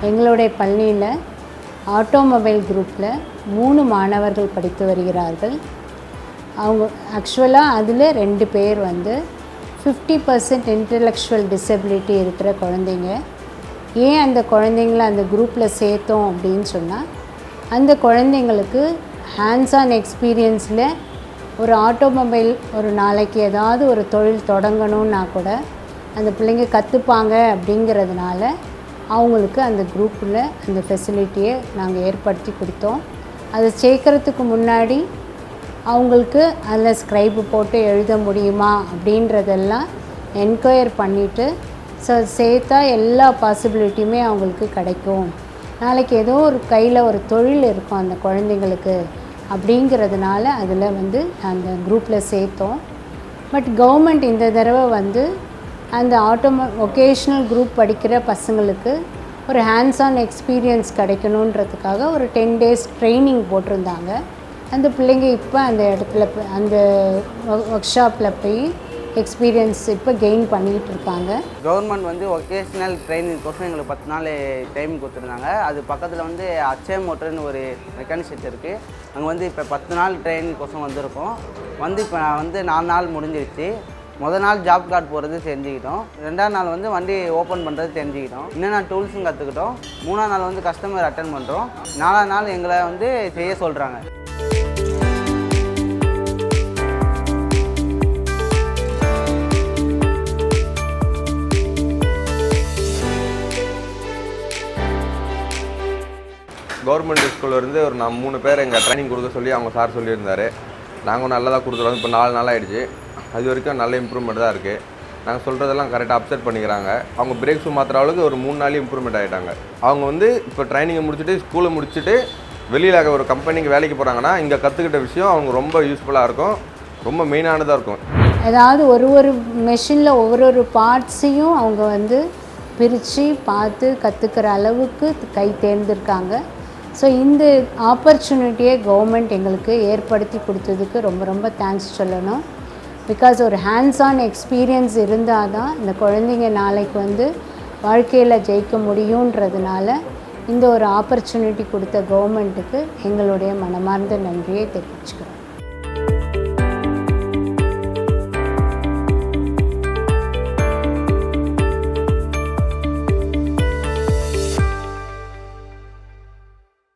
எங்களுடைய பள்ளியில் ஆட்டோமொபைல் குரூப்பில் 3 மாணவர்கள் படித்து வருகிறார்கள். அவங்க ஆக்சுவலாக அதில் 2 பேர் வந்து 50% இன்டலெக்சுவல் டிசபிலிட்டி இருக்கிற குழந்தைங்க. ஏன் அந்த குழந்தைங்கள அந்த குரூப்பில் சேர்த்தோம் அப்படின்னு சொன்னால், அந்த குழந்தைங்களுக்கு ஹேண்ட்ஸ் ஆன் எக்ஸ்பீரியன்ஸில் ஒரு ஆட்டோமொபைல் ஒரு நாளைக்கு ஏதாவது ஒரு தொழில் தொடங்கணுன்னா கூட அந்த பிள்ளைங்க கற்றுப்பாங்க. அப்படிங்கிறதுனால அவங்களுக்கு அந்த குரூப்பில் அந்த ஃபெசிலிட்டியை நாங்கள் ஏற்படுத்தி கொடுத்தோம். அதை சேர்க்குறதுக்கு முன்னாடி அவங்களுக்கு அதில் ஸ்க்ரைப்பு போட்டு எழுத முடியுமா அப்படின்றதெல்லாம் என்கொயர் பண்ணிவிட்டு சேர்த்தா எல்லா பாசிபிலிட்டியுமே அவங்களுக்கு கிடைக்கும். நாளைக்கு ஏதோ ஒரு கையில் ஒரு தொழில் இருக்கும் அந்த குழந்தைங்களுக்கு அப்படிங்கிறதுனால அதில் வந்து அந்த குரூப்பில் சேர்த்தோம். பட் கவர்மெண்ட் இந்த தடவை வந்து அந்த vocational குரூப் படிக்கிற பசங்களுக்கு ஒரு ஹேண்ட்ஸ் ஆன் எக்ஸ்பீரியன்ஸ் கிடைக்கணுன்றதுக்காக ஒரு 10 days ட்ரைனிங் போட்டிருந்தாங்க. அந்த பிள்ளைங்க இப்போ அந்த இடத்துல அந்த ஒர்க் ஷாப்பில் போய் எக்ஸ்பீரியன்ஸ் இப்போ கெயின் பண்ணிகிட்டு இருக்காங்க. கவர்மெண்ட் வந்து ஒகேஷ்னல் ட்ரைனிங் கோர்ஸ் எங்களுக்கு 10 நாள் டைம் கொடுத்துருந்தாங்க. அது பக்கத்தில் வந்து அச்சய மோட்டர்னு ஒரு மெக்கானிக் செட் இருக்குது. அங்கே வந்து இப்போ 10 நாள் ட்ரைனிங் கோர்ஸும் வந்திருக்கோம். இப்போ வந்து 4 நாள் முடிஞ்சிருச்சு. முதல் நாள் ஜாப் கார்டு போகிறது தெரிஞ்சுக்கிட்டோம். 2ஆம் நாள் வந்து வண்டி ஓப்பன் பண்ணுறது தெரிஞ்சுக்கிட்டோம். என்னென்ன டூல்ஸும் கற்றுக்கிட்டோம். 3ஆம் நாள் வந்து கஸ்டமர் அட்டென்ட் பண்ணுறோம். 4ஆம் நாள் எங்களை வந்து செய்ய சொல்கிறாங்க. கவர்மெண்ட் ஸ்கூல்லேருந்து ஒரு 3 பேர் எங்கள் ட்ரைனிங் கொடுக்க சொல்லி அவங்க சார் சொல்லியிருந்தார். நாங்கள் நல்லதாக கொடுத்துருவோம். இப்போ 4 நாள் ஆகிடுச்சு. அது வரைக்கும் நல்ல இம்ப்ரூவ்மெண்ட் தான் இருக்குது. நாங்கள் சொல்கிறதெல்லாம் கரெக்டாக அப்செட் பண்ணிக்கிறாங்க. அவங்க பிரேக் ஷூ மாற்றுற அளவுக்கு ஒரு 3 நாள் இம்ப்ரூவ்மெண்ட் ஆகிட்டாங்க. அவங்க வந்து இப்போ ட்ரைனிங்கை முடிச்சுட்டு ஸ்கூலை முடிச்சுட்டு வெளியில் ஒரு கம்பெனிக்கு வேலைக்கு போகிறாங்கன்னா இங்கே கற்றுக்கிட்ட விஷயம் அவங்க ரொம்ப யூஸ்ஃபுல்லாக இருக்கும், ரொம்ப மெயினானதாக இருக்கும். அதாவது ஒரு மெஷினில் ஒவ்வொரு பார்ட்ஸையும் அவங்க வந்து பிரித்து பார்த்து கற்றுக்கிற அளவுக்கு கை தேர்ந்திருக்காங்க. ஸோ இந்த ஆப்பர்ச்சுனிட்டியை கவர்மெண்ட் எங்களுக்கு ஏற்படுத்தி கொடுத்ததுக்கு ரொம்ப தேங்க்ஸ் சொல்லணும். பிகாஸ் ஒரு ஹேண்ட்ஸ் ஆன் எக்ஸ்பீரியன்ஸ் இருந்தால் தான் இந்த குழந்தைங்க நாளைக்கு வந்து வாழ்க்கையில் ஜெயிக்க முடியுன்றதுனால இந்த ஒரு ஆப்பர்ச்சுனிட்டி கொடுத்த கவர்மெண்ட்டுக்கு எங்களுடைய மனமார்ந்த நன்றியை தெரிவிச்சுக்கிறோம்.